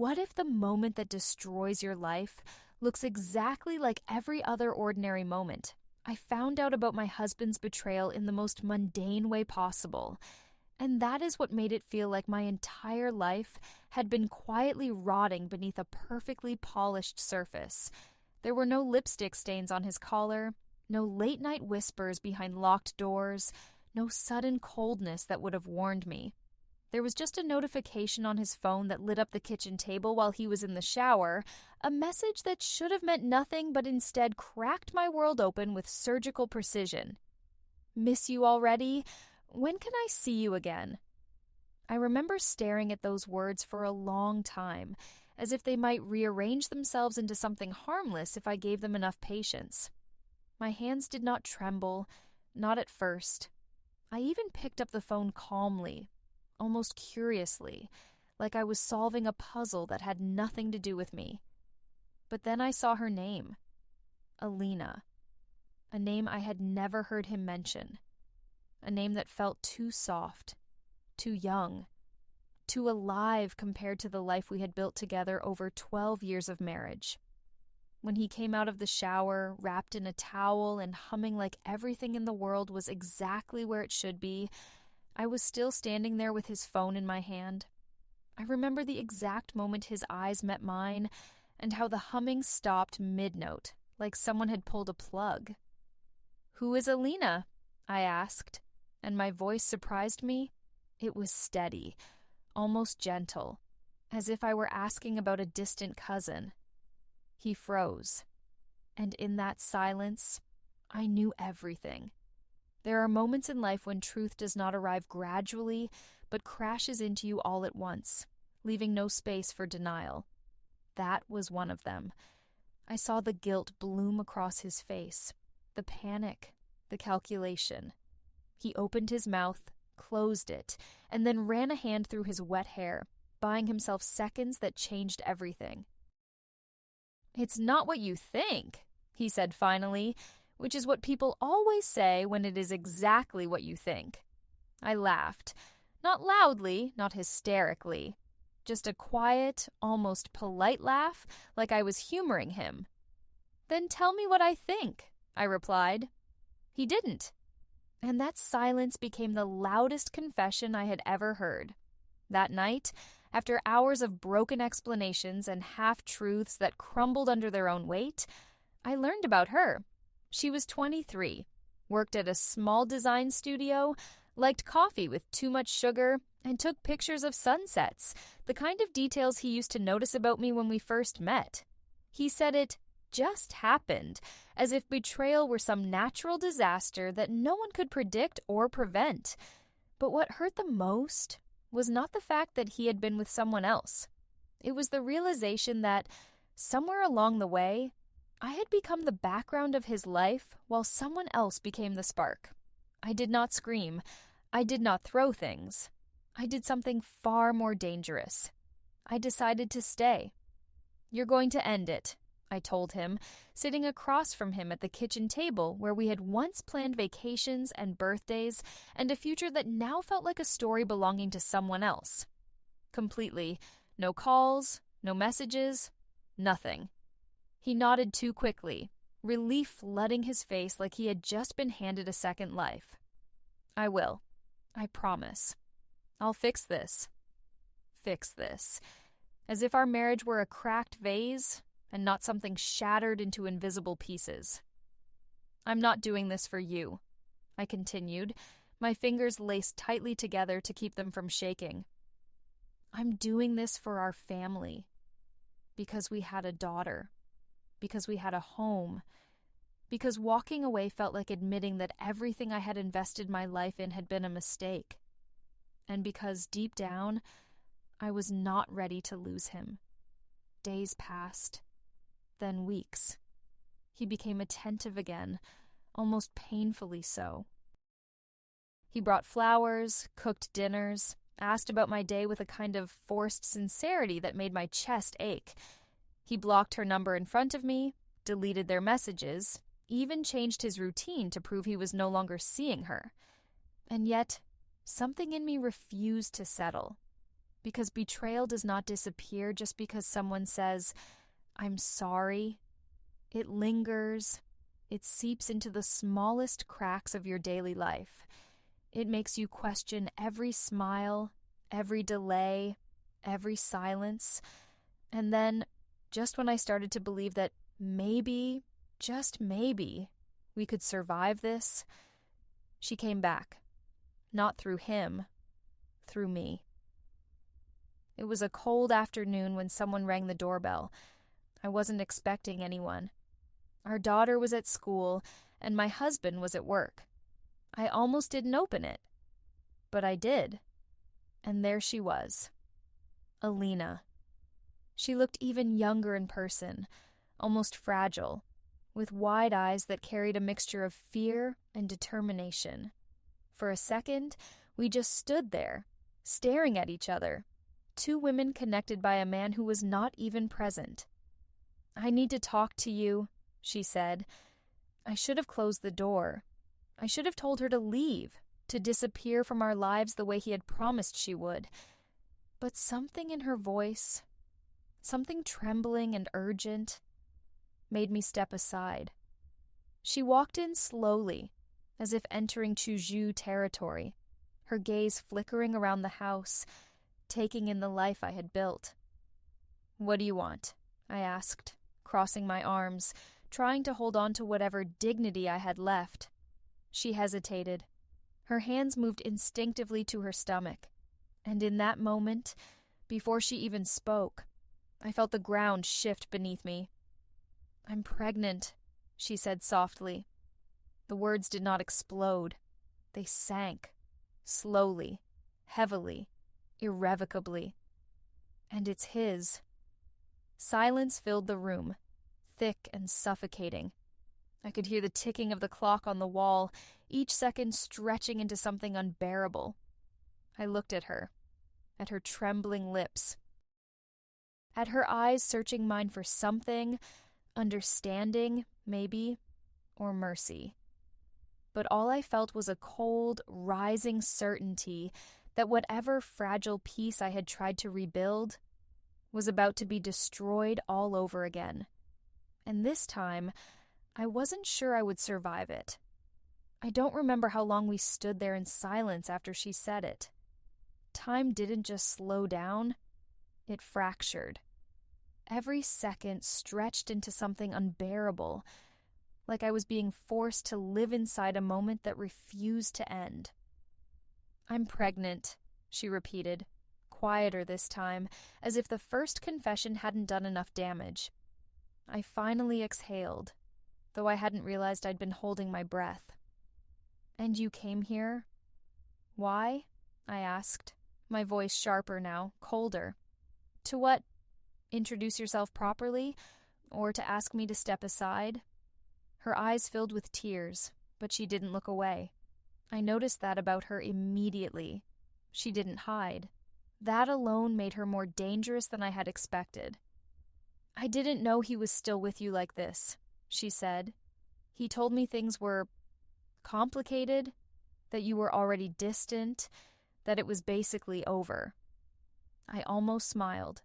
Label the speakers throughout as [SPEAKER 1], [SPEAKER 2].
[SPEAKER 1] what if the moment that destroys your life looks exactly like every other ordinary moment? I found out about my husband's betrayal in the most mundane way possible, and that is what made it feel like my entire life had been quietly rotting beneath a perfectly polished surface. There were no lipstick stains on his collar, no late-night whispers behind locked doors, no sudden coldness that would have warned me. There was just a notification on his phone that lit up the kitchen table while he was in the shower, a message that should have meant nothing but instead cracked my world open with surgical precision. "Miss you already? When can I see you again?" I remember staring at those words for a long time, as if they might rearrange themselves into something harmless if I gave them enough patience. My hands did not tremble, not at first. I even picked up the phone calmly, almost curiously, like I was solving a puzzle that had nothing to do with me. But then I saw her name, Alina, a name I had never heard him mention, a name that felt too soft, too young, too alive compared to the life we had built together over 12 years of marriage. When he came out of the shower, wrapped in a towel and humming like everything in the world was exactly where it should be, I was still standing there with his phone in my hand. I remember the exact moment his eyes met mine and how the humming stopped mid-note, like someone had pulled a plug. "Who is Alina?" I asked, and my voice surprised me. It was steady, almost gentle, as if I were asking about a distant cousin. He froze, and in that silence, I knew everything. There are moments in life when truth does not arrive gradually, but crashes into you all at once, leaving no space for denial. That was one of them. I saw the guilt bloom across his face, the panic, the calculation. He opened his mouth, closed it, and then ran a hand through his wet hair, buying himself seconds that changed everything. "It's not what you think," he said finally, which is what people always say when it is exactly what you think. I laughed. Not loudly, not hysterically. Just a quiet, almost polite laugh, like I was humoring him. "Then tell me what I think," I replied. He didn't. And that silence became the loudest confession I had ever heard. That night, after hours of broken explanations and half-truths that crumbled under their own weight, I learned about her. She was 23, worked at a small design studio, liked coffee with too much sugar, and took pictures of sunsets, the kind of details he used to notice about me when we first met. He said it just happened, as if betrayal were some natural disaster that no one could predict or prevent. But what hurt the most was not the fact that he had been with someone else. It was the realization that, somewhere along the way, I had become the background of his life while someone else became the spark. I did not scream. I did not throw things. I did something far more dangerous. I decided to stay. "You're going to end it," I told him, sitting across from him at the kitchen table where we had once planned vacations and birthdays and a future that now felt like a story belonging to someone else. Completely. No calls, no messages, nothing. He nodded too quickly, relief flooding his face like he had just been handed a second life. "I will. I promise. I'll fix this. Fix this." As if our marriage were a cracked vase and not something shattered into invisible pieces. "I'm not doing this for you," I continued, my fingers laced tightly together to keep them from shaking. "I'm doing this for our family. Because we had a daughter. Because we had a home. Because walking away felt like admitting that everything I had invested my life in had been a mistake. And because deep down, I was not ready to lose him. Days passed. Then weeks. He became attentive again, almost painfully so. He brought flowers, cooked dinners, asked about my day with a kind of forced sincerity that made my chest ache. He blocked her number in front of me, deleted their messages, even changed his routine to prove he was no longer seeing her. And yet, something in me refused to settle. because betrayal does not disappear just because someone says, "I'm sorry." It lingers. It seeps into the smallest cracks of your daily life. It makes you question every smile, every delay, every silence. And then, just when I started to believe that maybe, just maybe, we could survive this, she came back. Not through him, through me. It was a cold afternoon when someone rang the doorbell. I wasn't expecting anyone. Our daughter was at school, and my husband was at work. I almost didn't open it. But I did. And there she was. Alina. She looked even younger in person, almost fragile, with wide eyes that carried a mixture of fear and determination. For a second, we just stood there, staring at each other, two women connected by a man who was not even present. "I need to talk to you," she said. I should have closed the door. I should have told her to leave, to disappear from our lives the way he had promised she would. But something in her voice, something trembling and urgent, made me step aside. She walked in slowly, as if entering Chuzhu territory, her gaze flickering around the house, taking in the life I had built. "What do you want?" I asked, crossing my arms, trying to hold on to whatever dignity I had left. She hesitated. Her hands moved instinctively to her stomach, and in that moment, before she even spoke, I felt the ground shift beneath me. "I'm pregnant," she said softly. The words did not explode. They sank, slowly, heavily, irrevocably. And it's his. Silence filled the room, thick and suffocating. I could hear the ticking of the clock on the wall, each second stretching into something unbearable. I looked at her trembling lips, at her eyes searching mine for something, understanding, maybe, or mercy. But all I felt was a cold, rising certainty that whatever fragile piece I had tried to rebuild was about to be destroyed all over again. And this time, I wasn't sure I would survive it. I don't remember how long we stood there in silence after she said it. Time didn't just slow down, it fractured. Every second stretched into something unbearable, like I was being forced to live inside a moment that refused to end. "I'm pregnant," she repeated, quieter this time, as if the first confession hadn't done enough damage. I finally exhaled, though I hadn't realized I'd been holding my breath. "And you came here? Why?" I asked, my voice sharper now, colder. "To what? Introduce yourself properly? Or to ask me to step aside?" Her eyes filled with tears, but she didn't look away. I noticed that about her immediately. She didn't hide. That alone made her more dangerous than I had expected. "I didn't know he was still with you like this," she said. "He told me things were complicated, that you were already distant, that it was basically over." I almost smiled.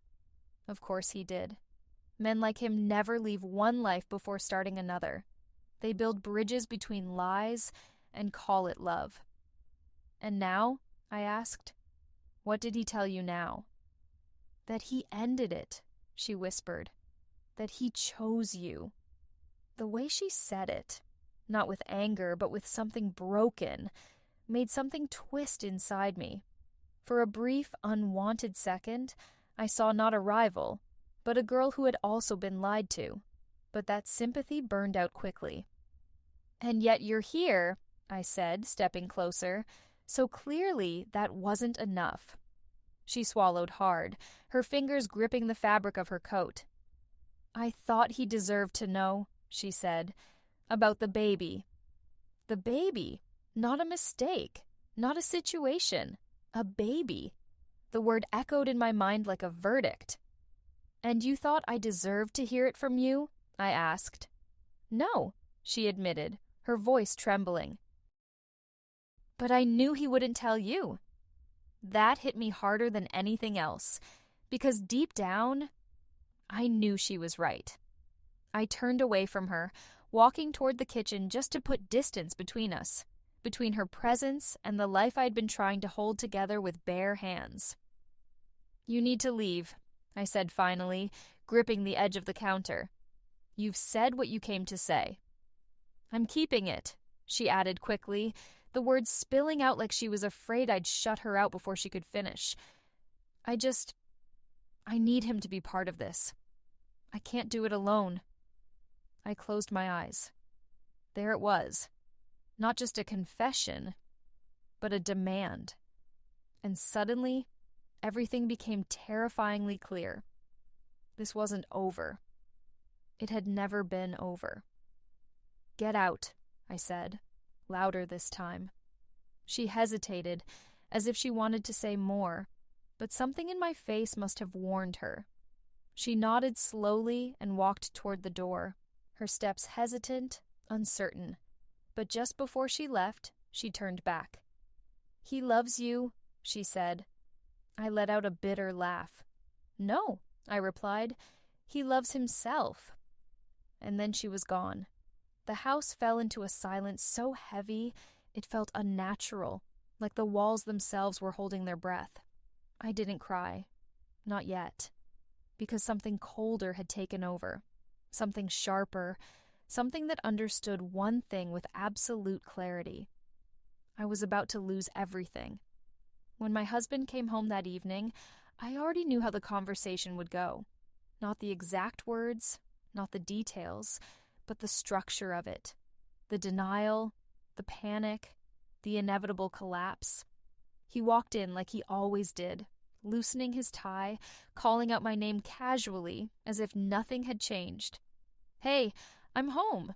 [SPEAKER 1] Of course he did. Men like him never leave one life before starting another. They build bridges between lies and call it love. "And now?" I asked. "What did he tell you now?" "That he ended it," she whispered. "That he chose you." The way she said it, not with anger, but with something broken, made something twist inside me. For a brief, unwanted second, I saw not a rival, but a girl who had also been lied to. But that sympathy burned out quickly. "And yet you're here," I said, stepping closer. So clearly that wasn't enough. She swallowed hard, her fingers gripping the fabric of her coat. "I thought he deserved to know," she said, "about the baby." The baby, not a mistake, not a situation, a baby. The word echoed in my mind like a verdict. "And you thought I deserved to hear it from you?" I asked. "No," she admitted, her voice trembling. "But I knew he wouldn't tell you." That hit me harder than anything else, because deep down, I knew she was right. I turned away from her, walking toward the kitchen just to put distance between us, between her presence and the life I'd been trying to hold together with bare hands. "You need to leave," I said finally, gripping the edge of the counter. "You've said what you came to say." "I'm keeping it," she added quickly, the words spilling out like she was afraid I'd shut her out before she could finish. I need him to be part of this. I can't do it alone." I closed my eyes. There it was. Not just a confession, but a demand. And suddenly, everything became terrifyingly clear. This wasn't over. It had never been over. "Get out," I said, louder this time. She hesitated, as if she wanted to say more, but something in my face must have warned her. She nodded slowly and walked toward the door, her steps hesitant, uncertain. But just before she left, she turned back. "He loves you," she said. I let out a bitter laugh. "No," I replied. "He loves himself." And then she was gone. The house fell into a silence so heavy it felt unnatural, like the walls themselves were holding their breath. I didn't cry. Not yet. Because something colder had taken over. Something sharper. Something that understood one thing with absolute clarity. I was about to lose everything. When my husband came home that evening, I already knew how the conversation would go. Not the exact words, not the details, but the structure of it. The denial, the panic, the inevitable collapse. He walked in like he always did, loosening his tie, calling out my name casually, as if nothing had changed. "Hey, I'm home."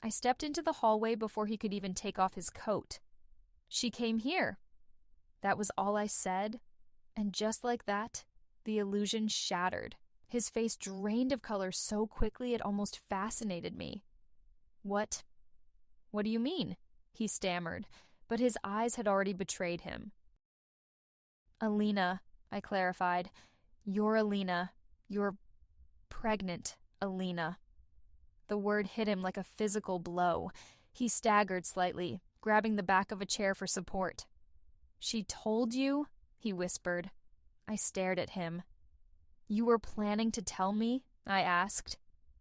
[SPEAKER 1] I stepped into the hallway before he could even take off his coat. "She came here." That was all I said, and just like that, the illusion shattered. His face drained of color so quickly it almost fascinated me. What do you mean?" he stammered, but his eyes had already betrayed him. "Alina," I clarified. "You're Alina. You're pregnant, Alina." The word hit him like a physical blow. He staggered slightly, grabbing the back of a chair for support. "She told you?" he whispered. I stared at him. "You were planning to tell me?" I asked.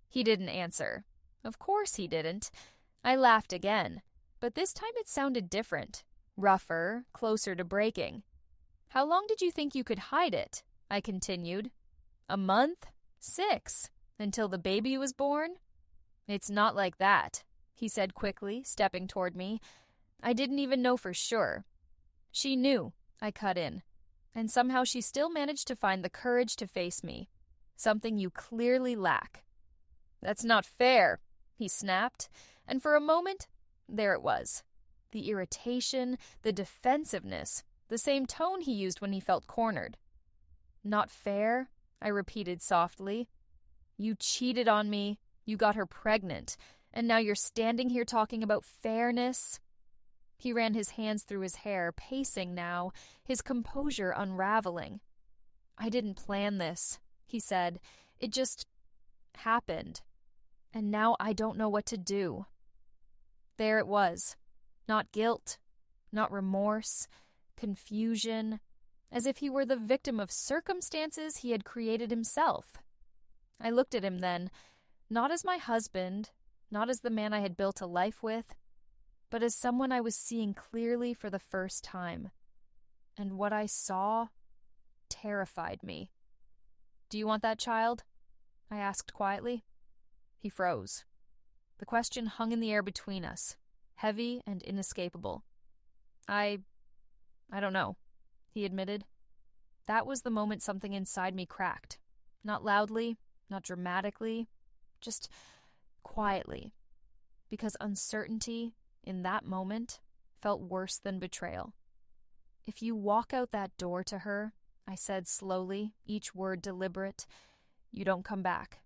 [SPEAKER 1] He didn't answer. Of course he didn't. I laughed again, but this time it sounded different. Rougher, closer to breaking. "How long did you think you could hide it?" I continued. "A month? 6? Until the baby was born?" "It's not like that," he said quickly, stepping toward me. "I didn't even know for sure." "She knew," I cut in. "And somehow she still managed to find the courage to face me. Something you clearly lack." "That's not fair," he snapped, and for a moment, there it was. The irritation, the defensiveness, the same tone he used when he felt cornered. "Not fair?" I repeated softly. "You cheated on me, you got her pregnant, and now you're standing here talking about fairness?" He ran his hands through his hair, pacing now, his composure unraveling. "I didn't plan this," he said. "It just happened. And now I don't know what to do." There it was. Not guilt, not remorse, confusion, as if he were the victim of circumstances he had created himself. I looked at him then, not as my husband, not as the man I had built a life with, but as someone I was seeing clearly for the first time. And what I saw terrified me. "Do you want that child?" I asked quietly. He froze. The question hung in the air between us, heavy and inescapable. I don't know," he admitted. That was the moment something inside me cracked. Not loudly, not dramatically, just quietly. Because uncertainty, in that moment, felt worse than betrayal. "If you walk out that door to her," I said slowly, each word deliberate, "you don't come back."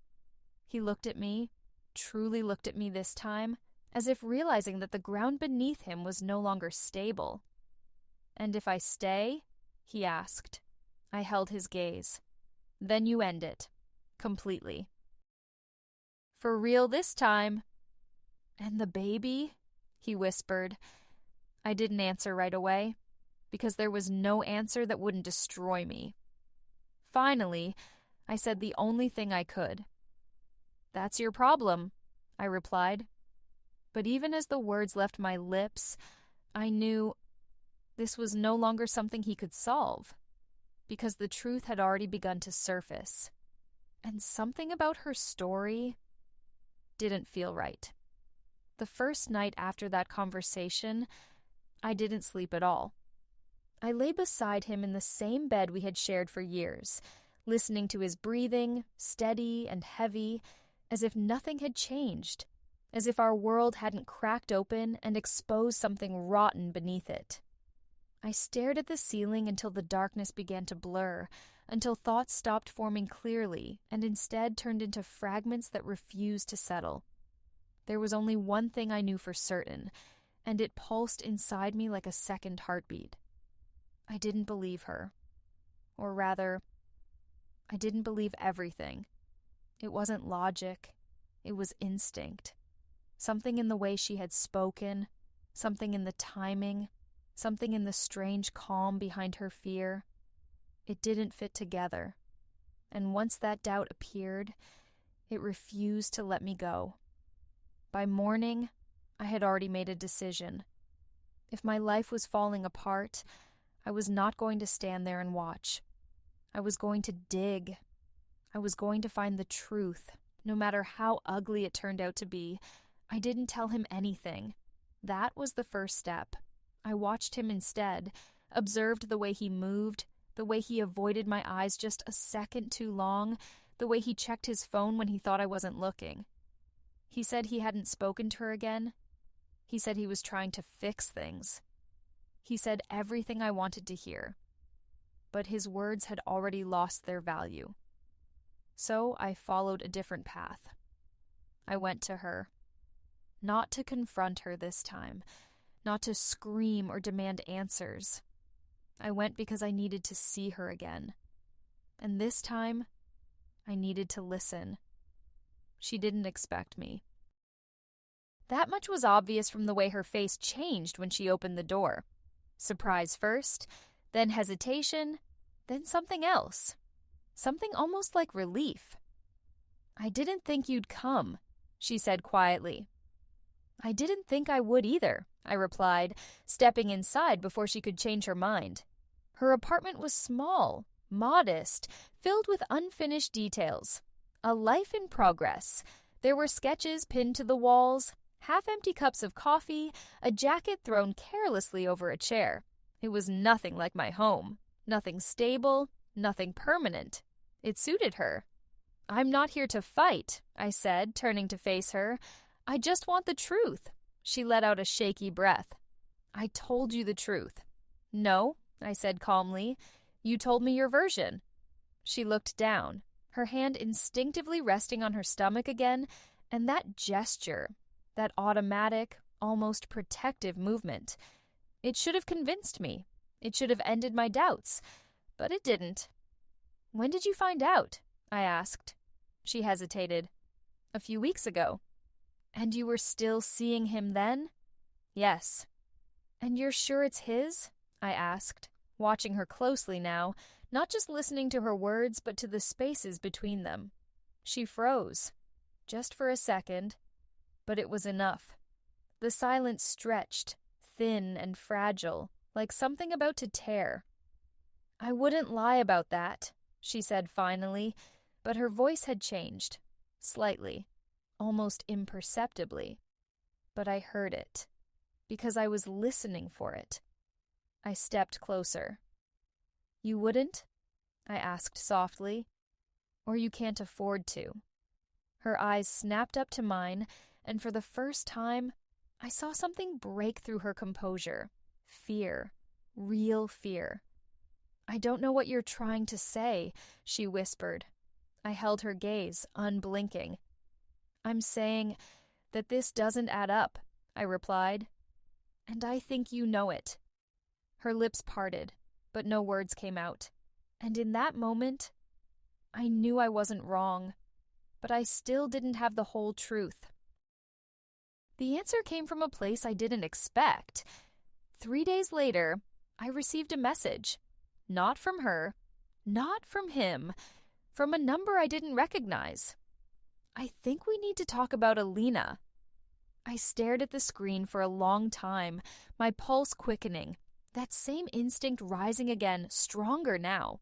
[SPEAKER 1] He looked at me, truly looked at me this time, as if realizing that the ground beneath him was no longer stable. "And if I stay?" he asked. I held his gaze. Then you end it. Completely. For real this time. And the baby? He whispered. I didn't answer right away, because there was no answer that wouldn't destroy me. Finally, I said the only thing I could. That's your problem, I replied. But even as the words left my lips, I knew this was no longer something he could solve, because the truth had already begun to surface. And something about her story didn't feel right. The first night after that conversation, I didn't sleep at all. I lay beside him in the same bed we had shared for years, listening to his breathing, steady and heavy, as if nothing had changed, as if our world hadn't cracked open and exposed something rotten beneath it. I stared at the ceiling until the darkness began to blur, until thoughts stopped forming clearly and instead turned into fragments that refused to settle. There was only one thing I knew for certain, and it pulsed inside me like a second heartbeat. I didn't believe her. Or rather, I didn't believe everything. It wasn't logic. It was instinct. Something in the way she had spoken, something in the timing, something in the strange calm behind her fear. It didn't fit together. And once that doubt appeared, it refused to let me go. By morning, I had already made a decision. If my life was falling apart, I was not going to stand there and watch. I was going to dig. I was going to find the truth, no matter how ugly it turned out to be. I didn't tell him anything. That was the first step. I watched him instead, observed the way he moved, the way he avoided my eyes just a second too long, the way he checked his phone when he thought I wasn't looking. He said he hadn't spoken to her again. He said he was trying to fix things. He said everything I wanted to hear. But his words had already lost their value. So I followed a different path. I went to her. Not to confront her this time, not to scream or demand answers. I went because I needed to see her again. And this time, I needed to listen. She didn't expect me. That much was obvious from the way her face changed when she opened the door. Surprise first, then hesitation, then something else. Something almost like relief. I didn't think you'd come, she said quietly. I didn't think I would either, I replied, stepping inside before she could change her mind. Her apartment was small, modest, filled with unfinished details. A life in progress. There were sketches pinned to the walls, half-empty cups of coffee, a jacket thrown carelessly over a chair. It was nothing like my home. Nothing stable, nothing permanent. It suited her. I'm not here to fight, I said, turning to face her. I just want the truth. She let out a shaky breath. I told you the truth. No, I said calmly. You told me your version. She looked down, her hand instinctively resting on her stomach again, and that gesture, that automatic, almost protective movement. It should have convinced me. It should have ended my doubts. But it didn't. When did you find out? I asked. She hesitated. A few weeks ago. And you were still seeing him then? Yes. And you're sure it's his? I asked, watching her closely now, not just listening to her words, but to the spaces between them. She froze. Just for a second. But it was enough. The silence stretched, thin and fragile, like something about to tear. I wouldn't lie about that, she said finally, but her voice had changed, slightly, almost imperceptibly. But I heard it, because I was listening for it. I stepped closer. You wouldn't? I asked softly. Or you can't afford to. Her eyes snapped up to mine, and for the first time, I saw something break through her composure. Fear. Real fear. I don't know what you're trying to say, she whispered. I held her gaze, unblinking. I'm saying that this doesn't add up, I replied. And I think you know it. Her lips parted, but no words came out. And in that moment, I knew I wasn't wrong, but I still didn't have the whole truth. The answer came from a place I didn't expect. 3 days later, I received a message. Not from her, not from him, from a number I didn't recognize. "I think we need to talk about Alina." I stared at the screen for a long time, my pulse quickening, that same instinct rising again, stronger now.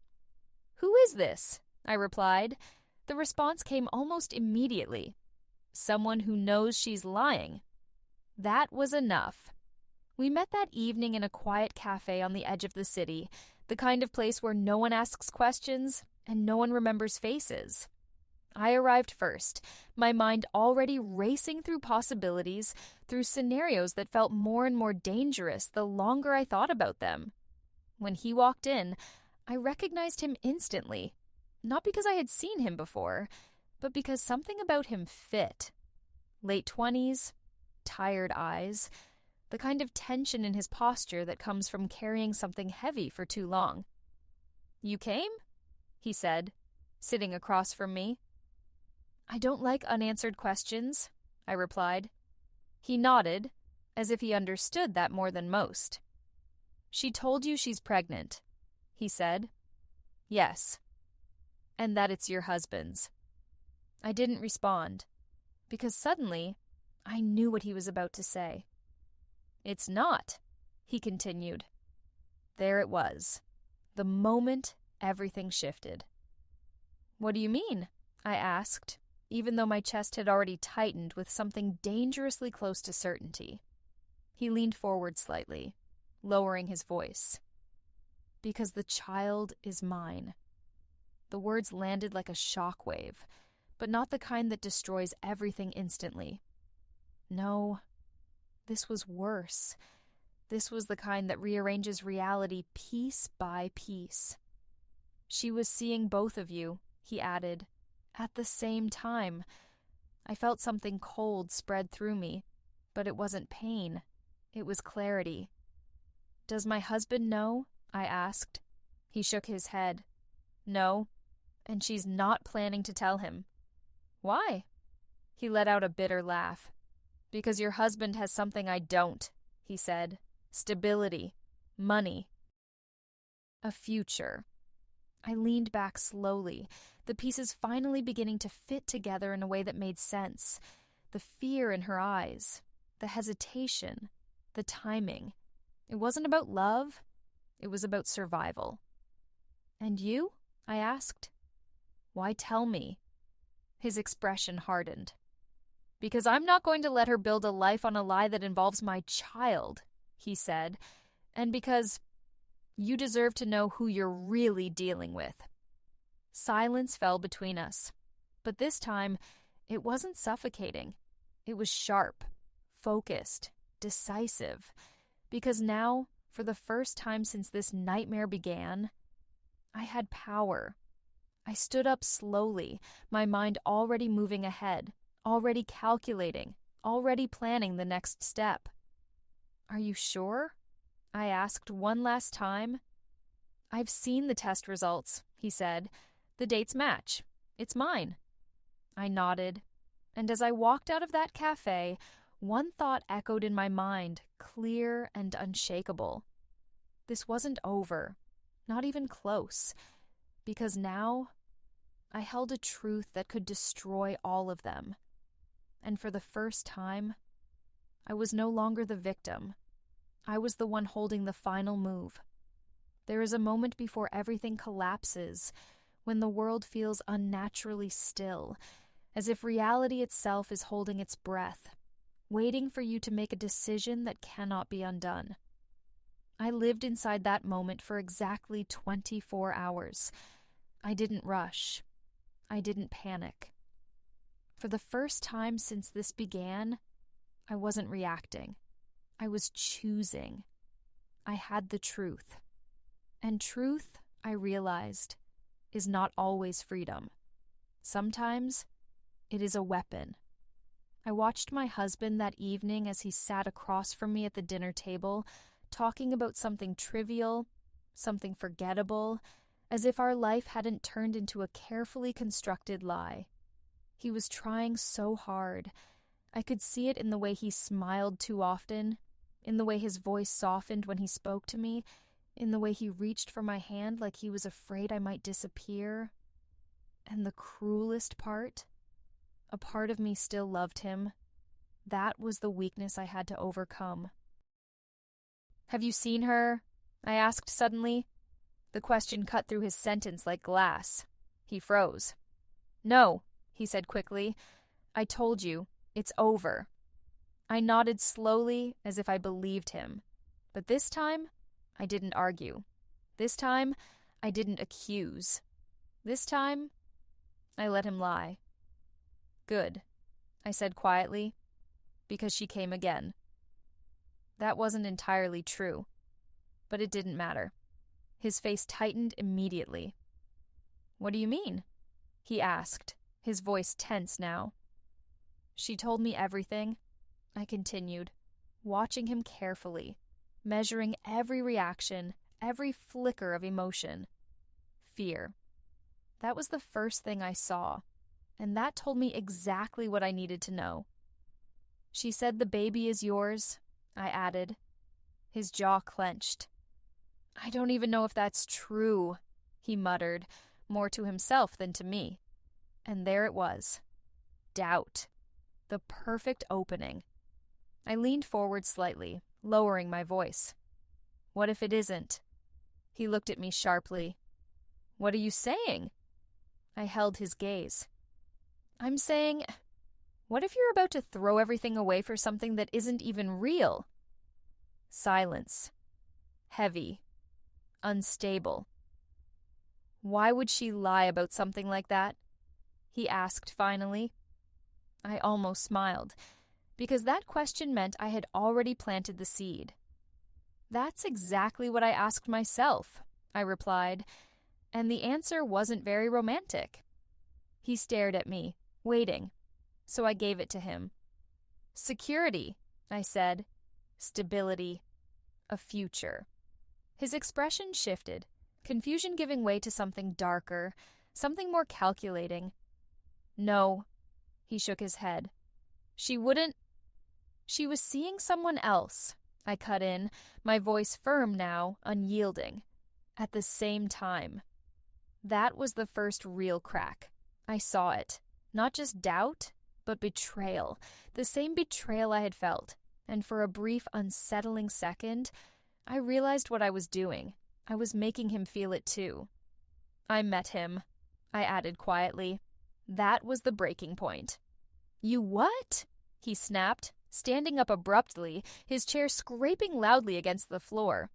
[SPEAKER 1] "Who is this?" I replied. The response came almost immediately. "Someone who knows she's lying." That was enough. We met that evening in a quiet cafe on the edge of the city, the kind of place where no one asks questions and no one remembers faces. I arrived first, my mind already racing through possibilities, through scenarios that felt more and more dangerous the longer I thought about them. When he walked in, I recognized him instantly, not because I had seen him before, but because something about him fit. Late 20s, tired eyes, the kind of tension in his posture that comes from carrying something heavy for too long. "You came?" he said, sitting across from me. "I don't like unanswered questions," I replied. He nodded, as if he understood that more than most. "She told you she's pregnant," he said. "Yes." "And that it's your husband's." I didn't respond, because suddenly I knew what he was about to say. "It's not," he continued. There it was, the moment everything shifted. "What do you mean?" I asked, even though my chest had already tightened with something dangerously close to certainty. He leaned forward slightly, lowering his voice. "Because the child is mine." The words landed like a shockwave, but not the kind that destroys everything instantly. No, this was worse. This was the kind that rearranges reality piece by piece. "She was seeing both of you," he added, "at the same time." I felt something cold spread through me, but it wasn't pain. It was clarity. "Does my husband know?" I asked. He shook his head. "No, and she's not planning to tell him." "Why?" He let out a bitter laugh. "Because your husband has something I don't," he said. "Stability. Money. A future." I leaned back slowly, the pieces finally beginning to fit together in a way that made sense. The fear in her eyes, the hesitation, the timing. It wasn't about love, it was about survival. "And you?" I asked. "Why tell me?" His expression hardened. "Because I'm not going to let her build a life on a lie that involves my child," he said, "and because you deserve to know who you're really dealing with." Silence fell between us, but this time it wasn't suffocating. It was sharp, focused, decisive, because now, for the first time since this nightmare began, I had power. I stood up slowly, my mind already moving ahead, already calculating, already planning the next step. "Are you sure?" I asked one last time. "I've seen the test results," he said. "The dates match. It's mine." I nodded, and as I walked out of that cafe, one thought echoed in my mind, clear and unshakable. This wasn't over, not even close, because now I held a truth that could destroy all of them. And for the first time, I was no longer the victim. I was the one holding the final move. There is a moment before everything collapses, when the world feels unnaturally still, as if reality itself is holding its breath, waiting for you to make a decision that cannot be undone. I lived inside that moment for exactly 24 hours. I didn't rush. I didn't panic. For the first time since this began, I wasn't reacting. I was choosing. I had the truth. And truth, I realized, is not always freedom. Sometimes it is a weapon. I watched my husband that evening as he sat across from me at the dinner table, talking about something trivial, something forgettable, as if our life hadn't turned into a carefully constructed lie. He was trying so hard. I could see it in the way he smiled too often, in the way his voice softened when he spoke to me, in the way he reached for my hand like he was afraid I might disappear. And the cruelest part? A part of me still loved him. That was the weakness I had to overcome. "Have you seen her?" I asked suddenly. The question cut through his sentence like glass. He froze. "No," he said quickly. "I told you, it's over." I nodded slowly as if I believed him. But this time, I didn't argue. This time, I didn't accuse. This time, I let him lie. "Good," I said quietly, "because she came again." That wasn't entirely true, but it didn't matter. His face tightened immediately. "What do you mean?" he asked, his voice tense now. "She told me everything," I continued, watching him carefully, measuring every reaction, every flicker of emotion. Fear. That was the first thing I saw, and that told me exactly what I needed to know. "She said the baby is yours," I added. His jaw clenched. "I don't even know if that's true," he muttered, more to himself than to me. And there it was. Doubt. The perfect opening. I leaned forward slightly, lowering my voice. "What if it isn't?" He looked at me sharply. "What are you saying?" I held his gaze. "I'm saying, what if you're about to throw everything away for something that isn't even real?" Silence. Heavy. Unstable. "Why would she lie about something like that?" he asked finally. I almost smiled, because that question meant I had already planted the seed. "That's exactly what I asked myself," I replied, and the answer wasn't very romantic. He stared at me, waiting, so I gave it to him. "Security," I said. "Stability. A future." His expression shifted, confusion giving way to something darker, something more calculating. "No," he shook his head. "She wouldn't—" "She was seeing someone else," I cut in, my voice firm now, unyielding. "At the same time." That was the first real crack. I saw it. Not just doubt, but betrayal. The same betrayal I had felt. And for a brief, unsettling second, I realized what I was doing. I was making him feel it too. "I met him," I added quietly. That was the breaking point. "You what?" he snapped, standing up abruptly, his chair scraping loudly against the floor.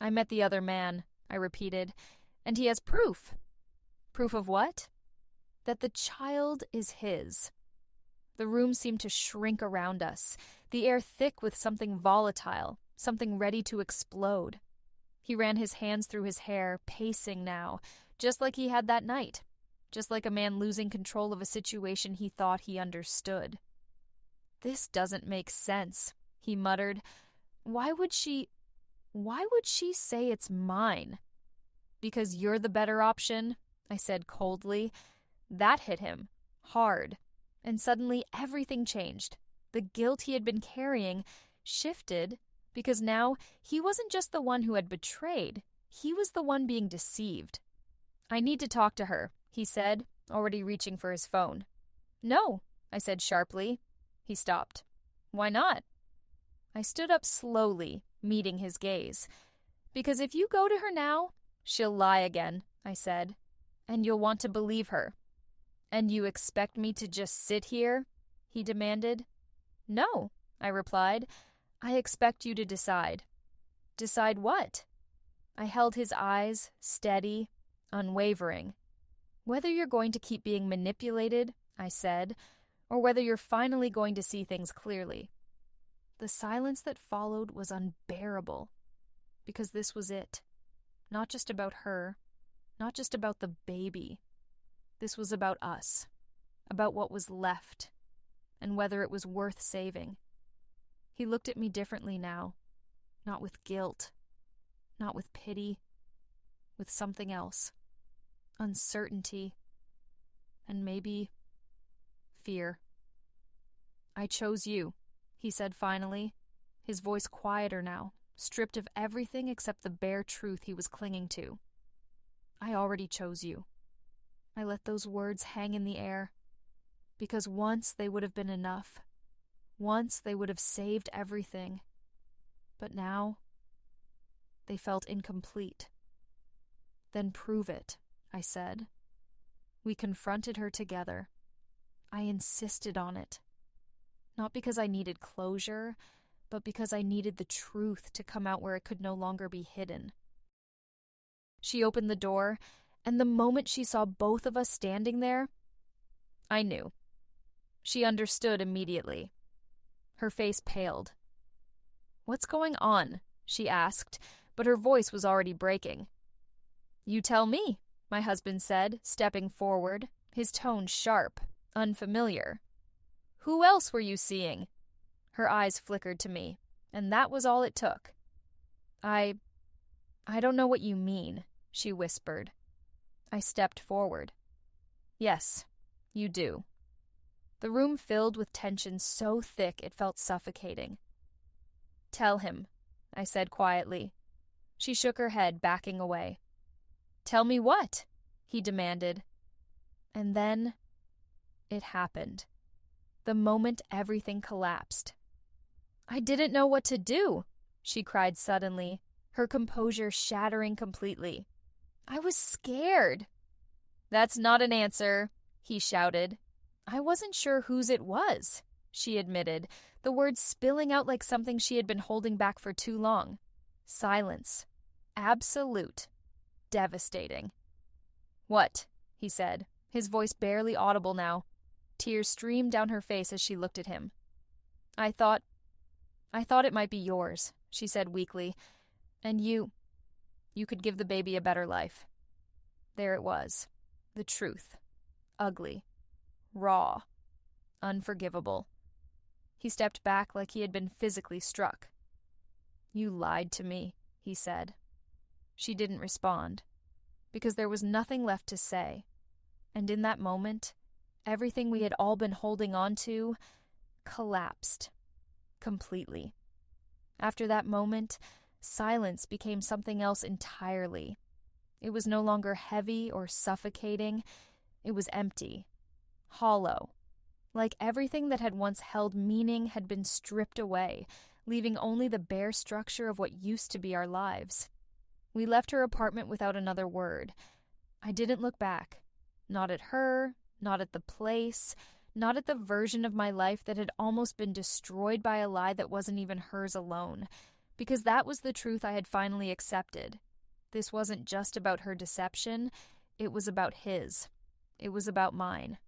[SPEAKER 1] "I met the other man," I repeated, "and he has proof." "Proof of what?" "That the child is his." The room seemed to shrink around us, the air thick with something volatile, something ready to explode. He ran his hands through his hair, pacing now, just like he had that night, just like a man losing control of a situation he thought he understood. "This doesn't make sense," he muttered. Why would she say it's mine?" "Because you're the better option," I said coldly. That hit him, hard, and suddenly everything changed. The guilt he had been carrying shifted, because now he wasn't just the one who had betrayed, he was the one being deceived. "I need to talk to her," he said, already reaching for his phone. "No," I said sharply. He stopped. "Why not?" I stood up slowly, meeting his gaze. "Because if you go to her now, she'll lie again," I said, "and you'll want to believe her." "And you expect me to just sit here?" he demanded. "No," I replied. "I expect you to decide." "Decide what?" I held his eyes, steady, unwavering. "Whether you're going to keep being manipulated," I said, "or whether you're finally going to see things clearly." The silence that followed was unbearable, because this was it. Not just about her, not just about the baby. This was about us, about what was left, and whether it was worth saving. He looked at me differently now, not with guilt, not with pity, with something else. Uncertainty. And maybe fear. "I chose you," he said finally, his voice quieter now, stripped of everything except the bare truth he was clinging to. "I already chose you." I let those words hang in the air, because once they would have been enough. Once they would have saved everything. But now, they felt incomplete. "Then prove it," I said. We confronted her together. I insisted on it. Not because I needed closure, but because I needed the truth to come out where it could no longer be hidden. She opened the door, and the moment she saw both of us standing there, I knew. She understood immediately. Her face paled. "What's going on?" she asked, but her voice was already breaking. "You tell me," my husband said, stepping forward, his tone sharp, unfamiliar. "Who else were you seeing?" Her eyes flickered to me, and that was all it took. I don't know what you mean," she whispered. I stepped forward. "Yes, you do." The room filled with tension so thick it felt suffocating. "Tell him," I said quietly. She shook her head, backing away. "Tell me what?" he demanded. And then it happened. The moment everything collapsed. "I didn't know what to do," she cried suddenly, her composure shattering completely. "I was scared." "That's not an answer," he shouted. "I wasn't sure whose it was," she admitted, the words spilling out like something she had been holding back for too long. Silence. Absolute. Devastating. "What?" he said, his voice barely audible now. Tears streamed down her face as she looked at him. I thought it might be yours," she said weakly, "and you could give the baby a better life." There it was. The truth. Ugly. Raw. Unforgivable. He stepped back like he had been physically struck. "You lied to me," he said. She didn't respond, because there was nothing left to say. And in that moment, everything we had all been holding on to collapsed. Completely. After that moment, silence became something else entirely. It was no longer heavy or suffocating. It was empty. Hollow. Like everything that had once held meaning had been stripped away, leaving only the bare structure of what used to be our lives. We left her apartment without another word. I didn't look back. Not at her, not at the place, not at the version of my life that had almost been destroyed by a lie that wasn't even hers alone, because that was the truth I had finally accepted. This wasn't just about her deception, it was about his. It was about mine.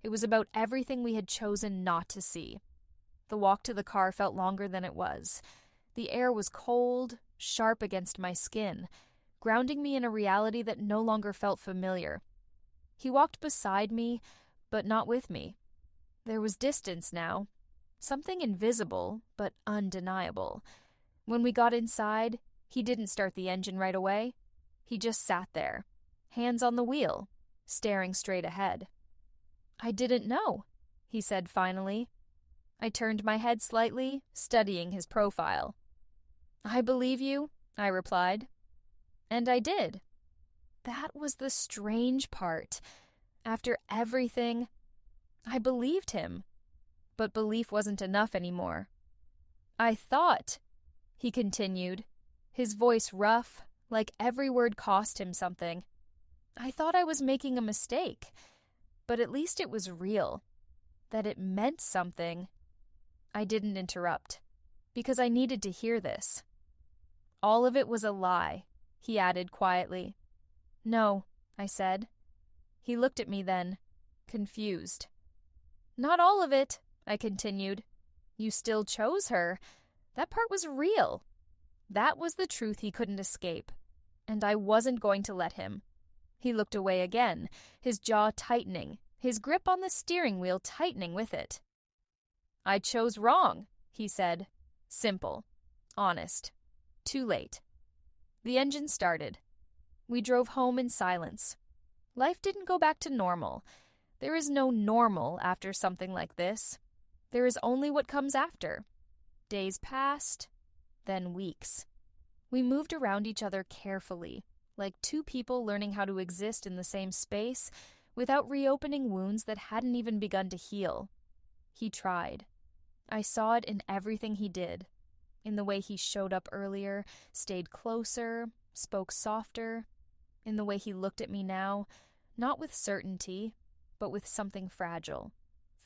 [SPEAKER 1] It was about everything we had chosen not to see. The walk to the car felt longer than it was. The air was cold, sharp against my skin, grounding me in a reality that no longer felt familiar. He walked beside me, but not with me. There was distance now, something invisible, but undeniable. When we got inside, he didn't start the engine right away. He just sat there, hands on the wheel, staring straight ahead. "I didn't know," he said finally. I turned my head slightly, studying his profile. "I believe you," I replied. And I did. That was the strange part. After everything, I believed him. But belief wasn't enough anymore. "I thought," he continued, his voice rough, like every word cost him something. "I thought I was making a mistake, but at least it was real, that it meant something." I didn't interrupt, because I needed to hear this. "All of it was a lie," he added quietly. "No," I said. He looked at me then, confused. "Not all of it," I continued. "You still chose her. That part was real." That was the truth he couldn't escape, and I wasn't going to let him. He looked away again, his jaw tightening, his grip on the steering wheel tightening with it. "I chose wrong," he said. Simple. Honest. Too late. The engine started. We drove home in silence. Life didn't go back to normal. There is no normal after something like this. There is only what comes after. Days passed, then weeks. We moved around each other carefully, like two people learning how to exist in the same space without reopening wounds that hadn't even begun to heal. He tried. I saw it in everything he did. In the way he showed up earlier, stayed closer, spoke softer. In the way he looked at me now, not with certainty, but with something fragile.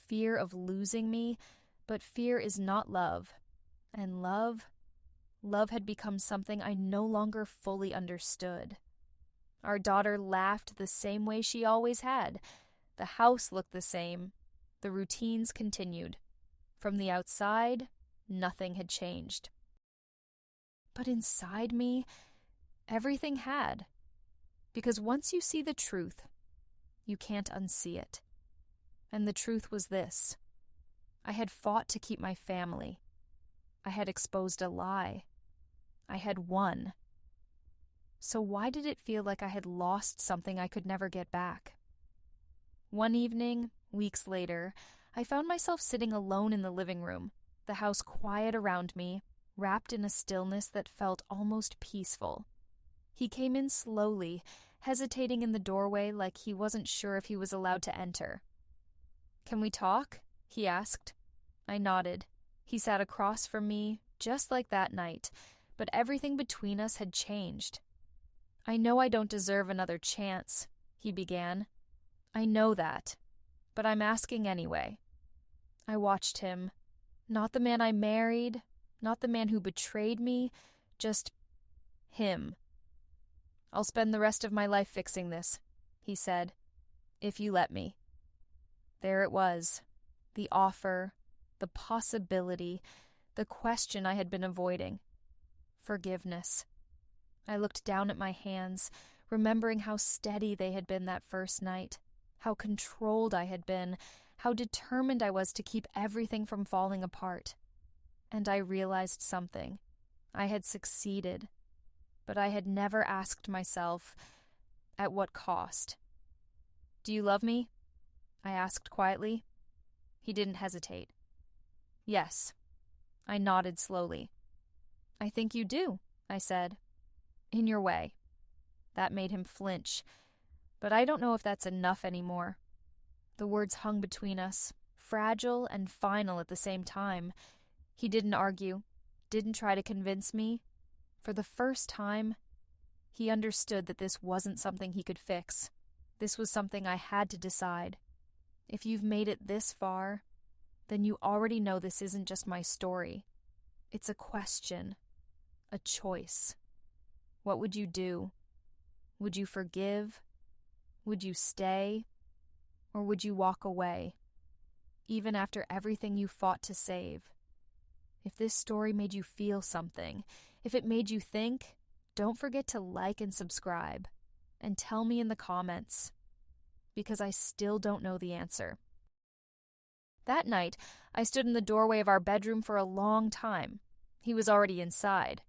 [SPEAKER 1] Fear of losing me, but fear is not love. And love had become something I no longer fully understood. Our daughter laughed the same way she always had. The house looked the same. The routines continued. From the outside, nothing had changed. But inside me, everything had. Because once you see the truth, you can't unsee it. And the truth was this. I had fought to keep my family. I had exposed a lie. I had won. So why did it feel like I had lost something I could never get back? One evening, weeks later, I found myself sitting alone in the living room, the house quiet around me, wrapped in a stillness that felt almost peaceful. He came in slowly, hesitating in the doorway like he wasn't sure if he was allowed to enter. "Can we talk?" he asked. I nodded. He sat across from me, just like that night, but everything between us had changed. "I know I don't deserve another chance," he began. "I know that, but I'm asking anyway." I watched him. Not the man I married, not the man who betrayed me, just him. "I'll spend the rest of my life fixing this," he said, "if you let me." There it was, the offer, the possibility, the question I had been avoiding. Forgiveness. I looked down at my hands, remembering how steady they had been that first night, how controlled I had been, how determined I was to keep everything from falling apart. And I realized something. I had succeeded, but I had never asked myself, at what cost? "Do you love me?" I asked quietly. He didn't hesitate. "Yes." I nodded slowly. "I think you do," I said. "In your way." That made him flinch, but I don't know if that's enough anymore. The words hung between us, fragile and final at the same time. He didn't argue, didn't try to convince me. For the first time, he understood that this wasn't something he could fix. This was something I had to decide. If you've made it this far, then you already know this isn't just my story. It's a question, a choice. What would you do? Would you forgive? Would you stay? Or would you walk away, even after everything you fought to save? If this story made you feel something, if it made you think, don't forget to like and subscribe, and tell me in the comments, because I still don't know the answer. That night, I stood in the doorway of our bedroom for a long time. He was already inside,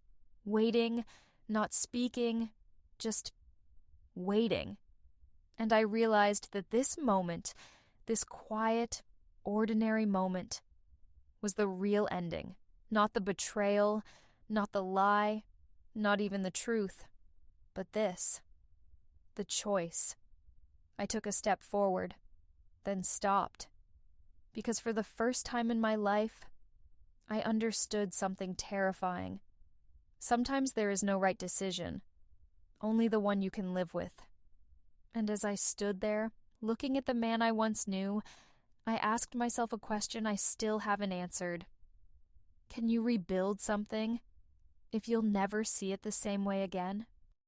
[SPEAKER 1] waiting, not speaking, just waiting. And I realized that this moment, this quiet, ordinary moment, was the real ending. Not the betrayal, not the lie, not even the truth, but this, the choice. I took a step forward, then stopped, because for the first time in my life, I understood something terrifying. Sometimes there is no right decision, only the one you can live with. And as I stood there, looking at the man I once knew, I asked myself a question I still haven't answered. Can you rebuild something if you'll never see it the same way again?